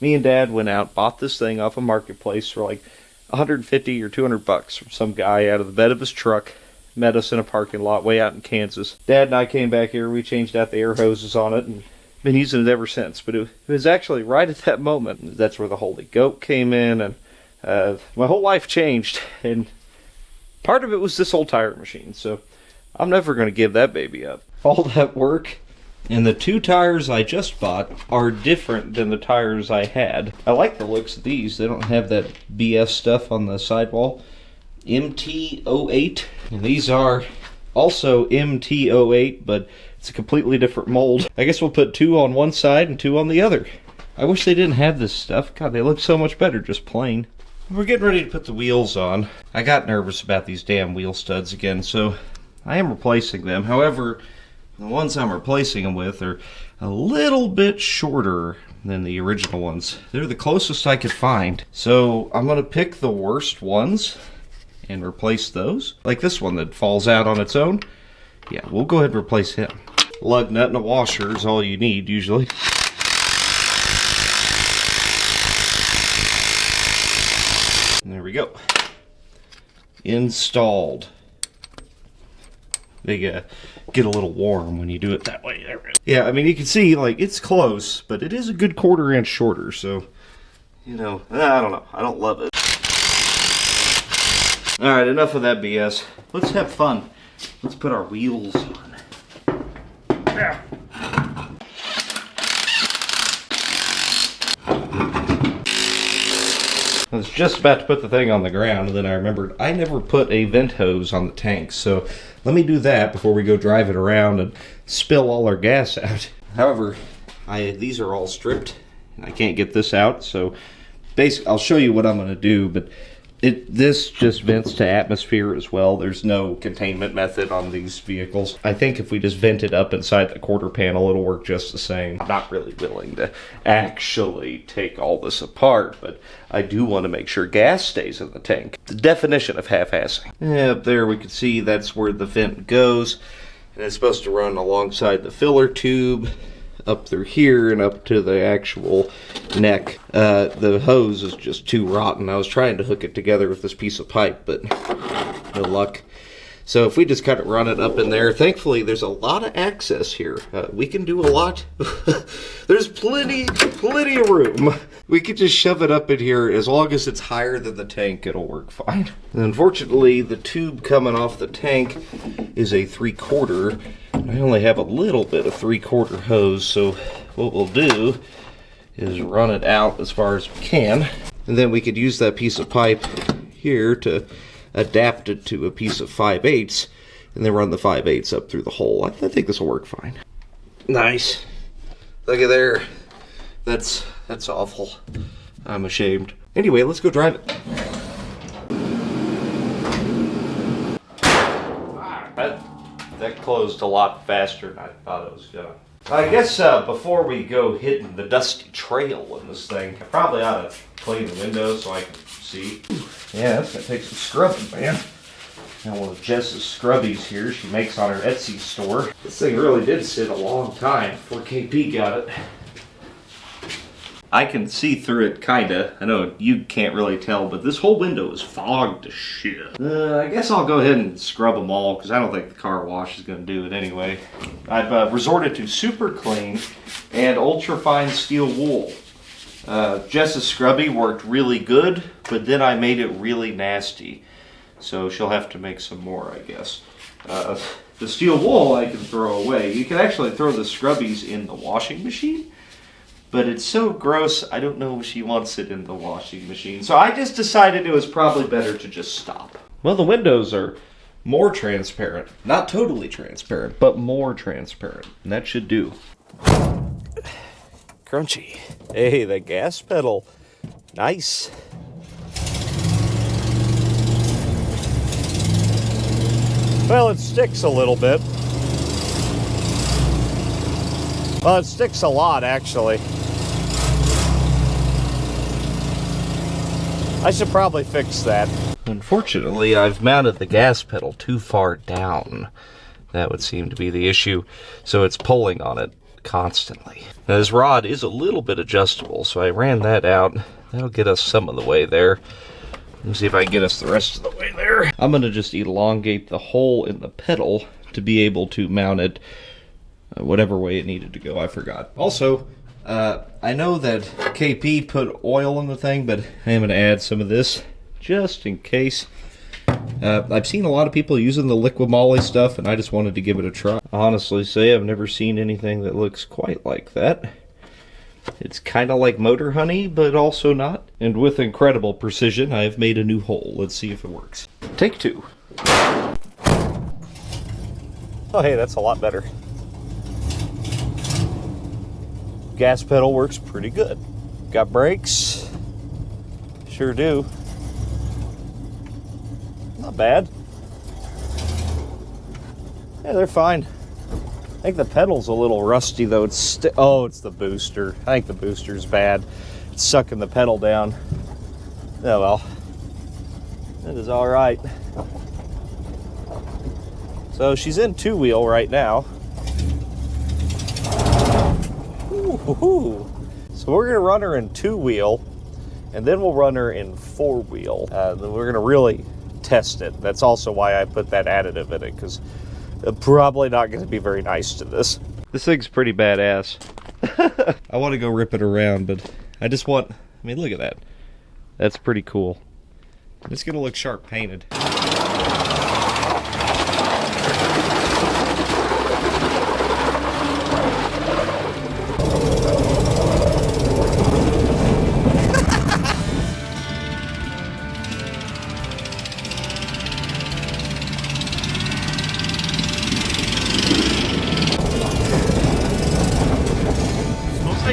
me and Dad went out, bought this thing off a marketplace for like 150 or 200 bucks from some guy out of the bed of his truck. Met us in a parking lot way out in Kansas. Dad and I came back here. We changed out the air hoses on it and been using it ever since. But it was actually right at that moment. That's where the Holy Goat came in, and my whole life changed. And part of it was this old tire machine. So I'm never going to give that baby up. All that work. And the 2 tires I just bought are different than the tires I had. I like the looks of these. They don't have that BS stuff on the sidewall. MT08. And these are also MT08, but it's a completely different mold. I guess we'll put 2 on one side and 2 on the other. I wish they didn't have this stuff. God, they look so much better just plain. We're getting ready to put the wheels on. I got nervous about these damn wheel studs again, so I am replacing them. However, the ones I'm replacing them with are a little bit shorter than the original ones. They're the closest I could find. So I'm going to pick the worst ones and replace those. Like this one that falls out on its own. Yeah, we'll go ahead and replace him. Lug nut and a washer is all you need usually. And there we go. Installed. They get a little warm when you do it that way. There we go. Yeah, I mean, you can see, like, it's close, but it is a good 1/4 inch shorter, so, you know, I don't know. I don't love it. Alright, enough of that BS. Let's have fun. Let's put our wheels on. Yeah. I was just about to put the thing on the ground, and then I remembered I never put a vent hose on the tank, so let me do that before we go drive it around and spill all our gas out. However, these are all stripped, and I can't get this out, so basically I'll show you what I'm going to do, but this just vents to atmosphere as well. There's no containment method on these vehicles. I think if we just vent it up inside the quarter panel, it'll work just the same. I'm not really willing to actually take all this apart, but I do want to make sure gas stays in the tank. The definition of half-assing. Yeah, up there we can see that's where the vent goes, and it's supposed to run alongside the filler tube, up through here and up to the actual neck. The hose is just too rotten. I was trying to hook it together with this piece of pipe, but no luck. So if we just kind of run it up in there, thankfully there's a lot of access here. We can do a lot. There's plenty of room. We could just shove it up in here. As long as it's higher than the tank, it'll work fine. And unfortunately, the tube coming off the tank is a 3/4, I only have a little bit of 3/4 hose, so what we'll do is run it out as far as we can. And then we could use that piece of pipe here to adapt it to a piece of 5/8, and then run the 5/8 up through the hole. I think this will work fine. Nice. Look at there. That's awful. I'm ashamed. Anyway, let's go drive it. That closed a lot faster than I thought it was gonna. I guess before we go hitting the dusty trail in this thing, I probably ought to clean the windows so I can see. Yeah, that's gonna take some scrubbing, man. Now one of Jess's scrubbies here she makes on her Etsy store. This thing really did sit a long time before KP got it. I can see through it, kinda. I know you can't really tell, but this whole window is fogged to shit. I guess I'll go ahead and scrub them all, because I don't think the car wash is going to do it anyway. I've resorted to super clean and ultra fine steel wool. Jess's scrubby worked really good, but then I made it really nasty. So she'll have to make some more, I guess. The steel wool I can throw away. You can actually throw the scrubbies in the washing machine. But it's so gross, I don't know if she wants it in the washing machine. So I just decided it was probably better to just stop. Well, the windows are more transparent. Not totally transparent, but more transparent. And that should do. Crunchy. Hey, the gas pedal. Nice. Well, it sticks a little bit. Well, it sticks a lot, actually. I should probably fix that. Unfortunately, I've mounted the gas pedal too far down. That would seem to be the issue. So it's pulling on it constantly. Now, this rod is a little bit adjustable, so I ran that out. That'll get us some of the way there. Let's see if I can get us the rest of the way there. I'm going to just elongate the hole in the pedal to be able to mount it whatever way it needed to go. I forgot. Also, I know that KP put oil in the thing, but I'm going to add some of this just in case. I've seen a lot of people using the liquid moly stuff, and I just wanted to give it a try. I honestly say I've never seen anything that looks quite like that. It's kind of like motor honey, but also not. And with incredible precision, I have made a new hole. Let's see if it works. Take two. Oh, hey, that's a lot better. Gas pedal works pretty good. Got brakes? Sure do. Not bad. Yeah, they're fine. I think the pedal's a little rusty though. It's the booster. I think the booster's bad. It's sucking the pedal down. Oh well. That is all right. So she's in two-wheel right now. Ooh. So we're gonna run her in two-wheel, and then we'll run her in four-wheel. Then we're gonna really test it. That's also why I put that additive in it, because probably not going to be very nice to this. This thing's pretty badass. I want to go rip it around, but I just want... I mean, look at that. That's pretty cool. It's going to look sharp painted.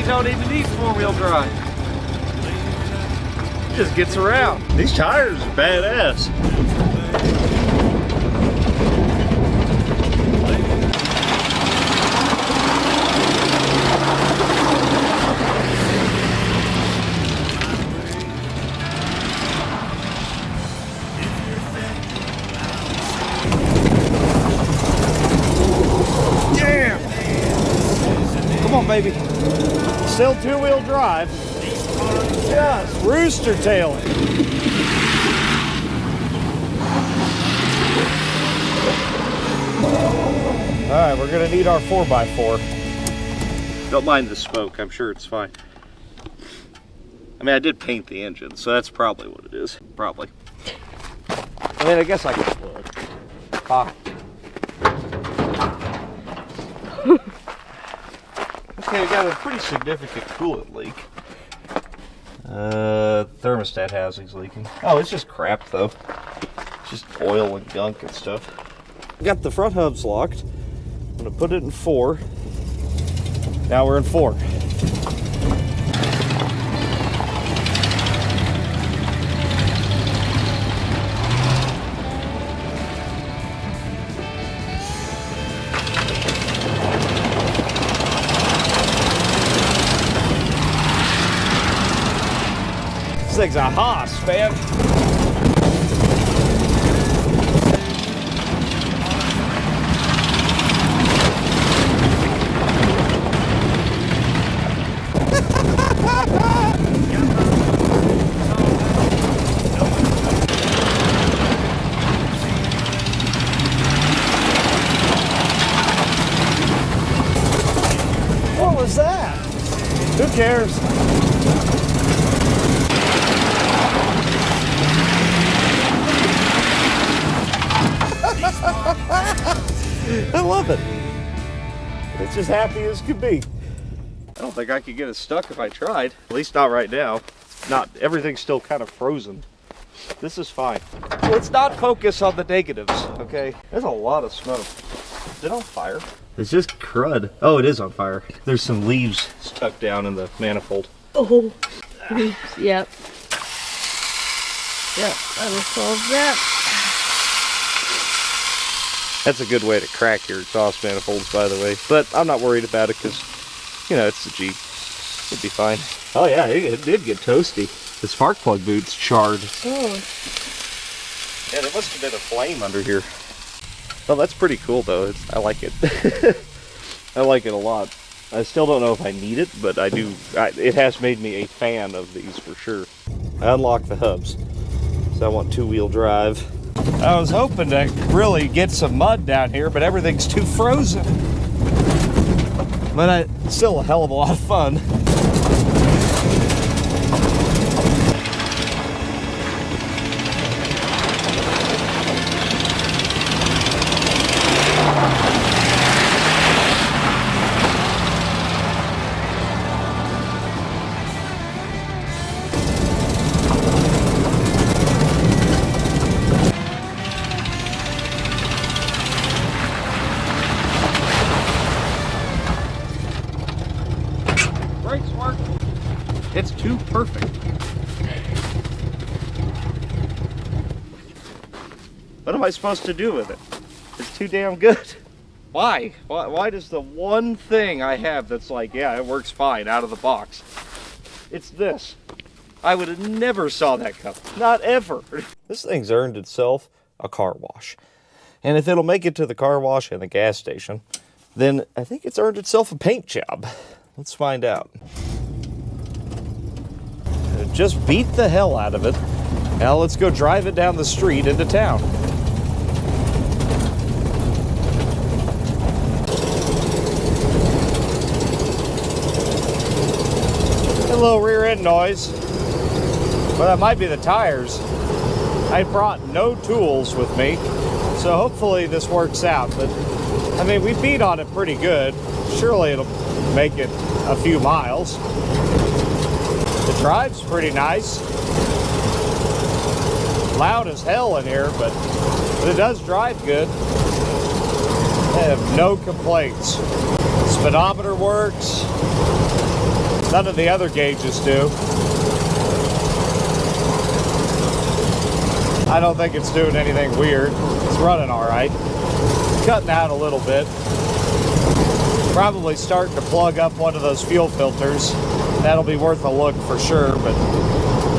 Don't even need four-wheel drive. It just gets around. These tires are badass. Damn! Come on, baby. Still two-wheel drive. Just rooster tailing. Alright, we're gonna need our 4x4. Don't mind the smoke, I'm sure it's fine. I mean, I did paint the engine, so that's probably what it is. Probably. I mean, I guess I can look. Okay, we got a pretty significant coolant leak. Thermostat housing's leaking. Oh, it's just crap though. It's just oil and gunk and stuff. Got the front hubs locked. I'm gonna put it in 4. Now we're in 4. This thing's a hoss, man. What was that? Who cares? I love it. It's as happy as could be. I don't think I could get it stuck if I tried. At least not right now. Not everything's still kind of frozen. This is fine. Let's not focus on the negatives, okay? There's a lot of smoke. Is it on fire? It's just crud. Oh, it is on fire. There's some leaves stuck down in the manifold. Oh, yep. Yep, that'll solve that. That's a good way to crack your exhaust manifolds, by the way. But I'm not worried about it because, you know, it's the Jeep. It'll be fine. Oh yeah, it did get toasty. The spark plug boot's charred. Oh. Yeah, there must have been a flame under here. Oh, that's pretty cool though. I like it. I like it a lot. I still don't know if I need it, but I do. It has made me a fan of these for sure. I unlocked the hubs, so I want 2-wheel drive. I was hoping to really get some mud down here, but everything's too frozen. But it's still a hell of a lot of fun. Brakes work. It's too perfect. What am I supposed to do with it? It's too damn good. Why? Why does the one thing I have that's like, yeah, it works fine out of the box? It's this. I would have never saw that coming. Not ever. This thing's earned itself a car wash. And if it'll make it to the car wash and the gas station, then I think it's earned itself a paint job. Let's find out. Just beat the hell out of it. Now let's go drive it down the street into town. A little rear end noise. Well, that might be the tires. I brought no tools with me, so hopefully this works out. But I mean, we beat on it pretty good. Surely it'll make it a few miles. The drive's pretty nice. Loud as hell in here, but it does drive good. I have no complaints. Speedometer works. None of the other gauges do. I don't think it's doing anything weird. It's running all right. Cutting out a little bit. Probably starting to plug up one of those fuel filters. That'll be worth a look for sure, but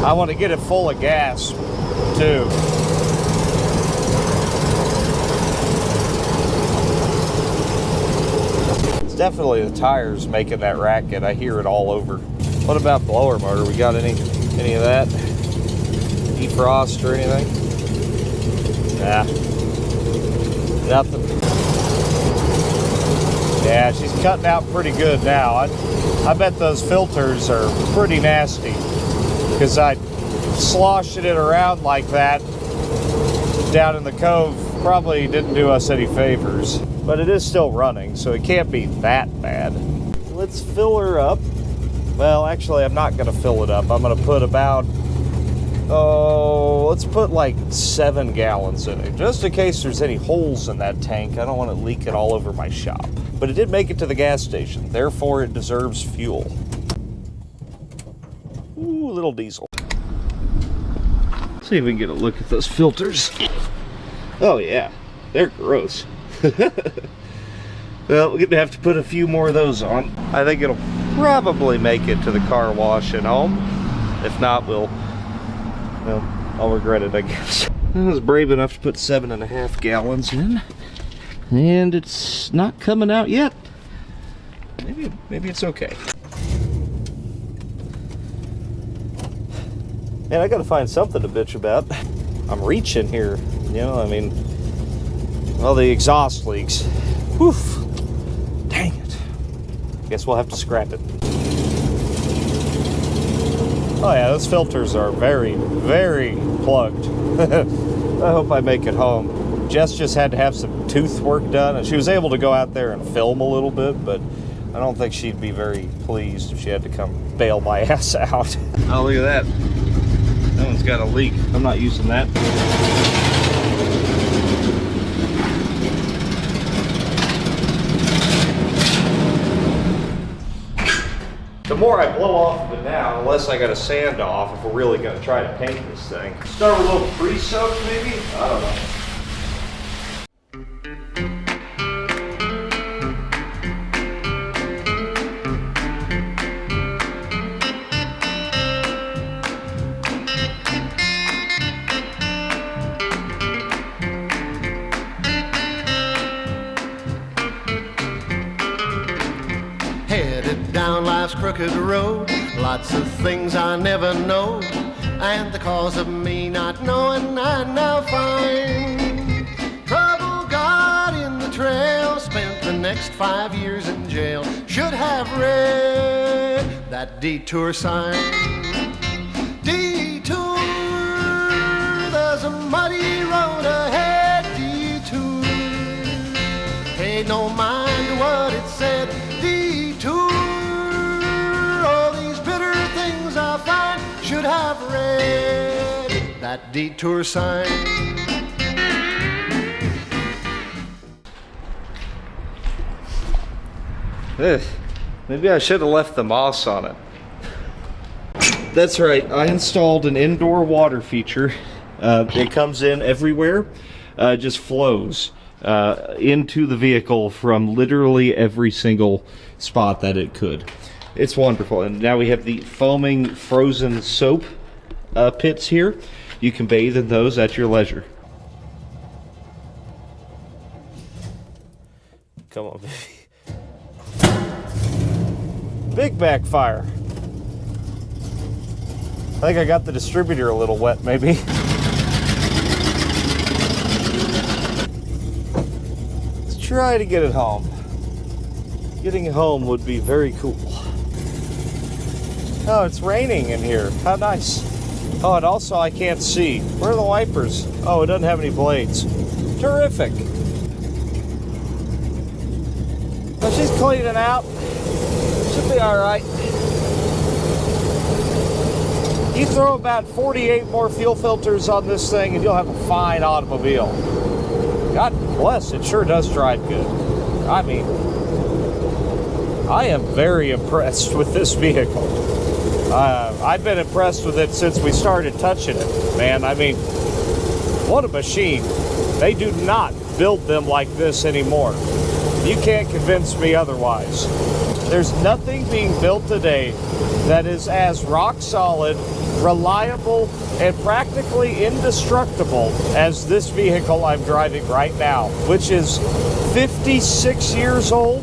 I want to get it full of gas too. It's definitely the tires making that racket. I hear it all over. What about blower motor? We got any of that? Defrost or anything? Nah. Nothing. Yeah, she's cutting out pretty good now. I bet those filters are pretty nasty because I sloshing it around like that down in the cove probably didn't do us any favors. but it is still running, so it can't be that bad. Let's fill her up. Well, actually, I'm not going to fill it up. I'm going to put about, let's put like 7 gallons in it, just in case there's any holes in that tank. I don't want it leaking all over my shop. But it did make it to the gas station, therefore it deserves fuel. Ooh, little diesel. Let's see if we can get a look at those filters. Oh yeah, they're gross. Well, we're gonna have to put a few more of those on. I think it'll probably make it to the car wash at home. If not, well, I'll regret it, I guess. I was brave enough to put 7.5 gallons in, and it's not coming out yet. Maybe it's okay. Man, I gotta find something to bitch about. I'm reaching here, you know, I mean, well, the exhaust leaks. Whew. Dang it. Guess we'll have to scrap it. Oh yeah, those filters are very, very plugged. I hope I make it home. Jess just had to have some tooth work done, and she was able to go out there and film a little bit, but I don't think she'd be very pleased if she had to come bail my ass out. Oh, look at that. That one's got a leak. I'm not using that. The more I blow off of it now, the less I got to sand off if we're really going to try to paint this thing. Start with a little pre-soak maybe? I don't know. Headed down life's crooked road, lots of things I never know, and the cause of me not knowing I now find. Trouble got in the trail, spent the next 5 years in jail. Should have read that detour sign. Detour, there's a muddy road ahead. Detour, paid no mind to what it said. Detour, all these bitter things I find. Should have read that detour sign. Maybe I should have left the moss on it. That's right, I installed an indoor water feature. It comes in everywhere, just flows into the vehicle from literally every single spot that it could. It's wonderful. And now we have the foaming frozen soap pits here. You can bathe in those at your leisure. Come on, baby. Big backfire. I think I got the distributor a little wet, maybe. Let's try to get it home. Getting it home would be very cool. Oh, it's raining in here. How nice. Oh, and also I can't see. Where are the wipers? Oh, it doesn't have any blades. Terrific. Well, she's cleaning out. Should be all right. You throw about 48 more fuel filters on this thing and you'll have a fine automobile. God bless, it sure does drive good. I mean, I am very impressed with this vehicle. I've been impressed with it since we started touching it, man. I mean, what a machine. They do not build them like this anymore. You can't convince me otherwise. There's nothing being built today that is as rock solid, reliable, and practically indestructible as this vehicle I'm driving right now, which is 56 years old.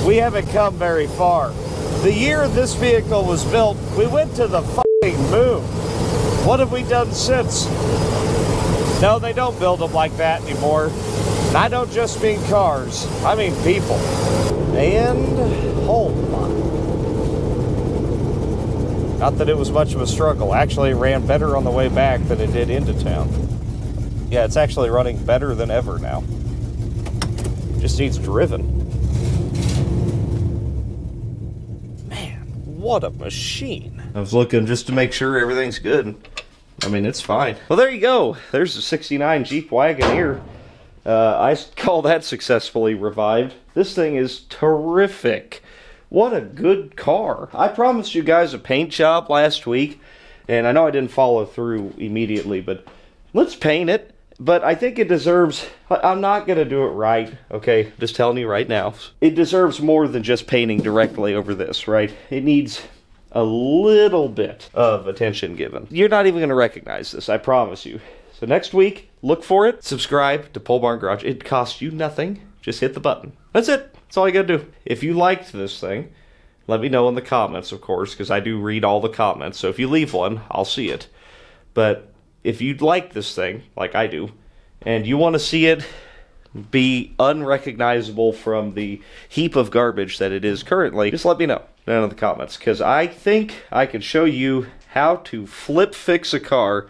We haven't come very far. The year this vehicle was built, we went to the fucking moon. What have we done since? No, they don't build them like that anymore. And I don't just mean cars, I mean people. And home. Not that it was much of a struggle. Actually, it ran better on the way back than it did into town. Yeah, it's actually running better than ever now. Just needs driven. Man, what a machine. I was looking just to make sure everything's good. I mean, it's fine. Well, there you go. There's a 69 Jeep Wagoneer. I call that successfully revived. This thing is terrific. What a good car. I promised you guys a paint job last week, and I know I didn't follow through immediately, but let's paint it. But I think it deserves... I'm not going to do it right, okay? Just telling you right now. It deserves more than just painting directly over this, right? It needs a little bit of attention given. You're not even going to recognize this, I promise you. So next week, look for it. Subscribe to Pole Barn Garage. It costs you nothing. Just hit the button. That's it. That's all you got to do. If you liked this thing, let me know in the comments, of course, because I do read all the comments. So if you leave one, I'll see it. But if you'd like this thing, like I do, and you want to see it be unrecognizable from the heap of garbage that it is currently, just let me know down in the comments, because I think I can show you how to flip fix a car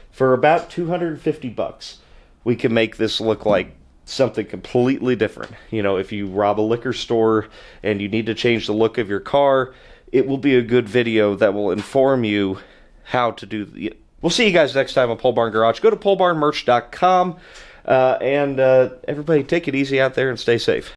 for about 250 bucks. We can make this look like something completely different. You know, if you rob a liquor store and you need to change the look of your car, it will be a good video that will inform you how to do the... We'll see you guys next time on Pole Barn Garage. Go to polebarnmerch.com, and everybody take it easy out there and stay safe.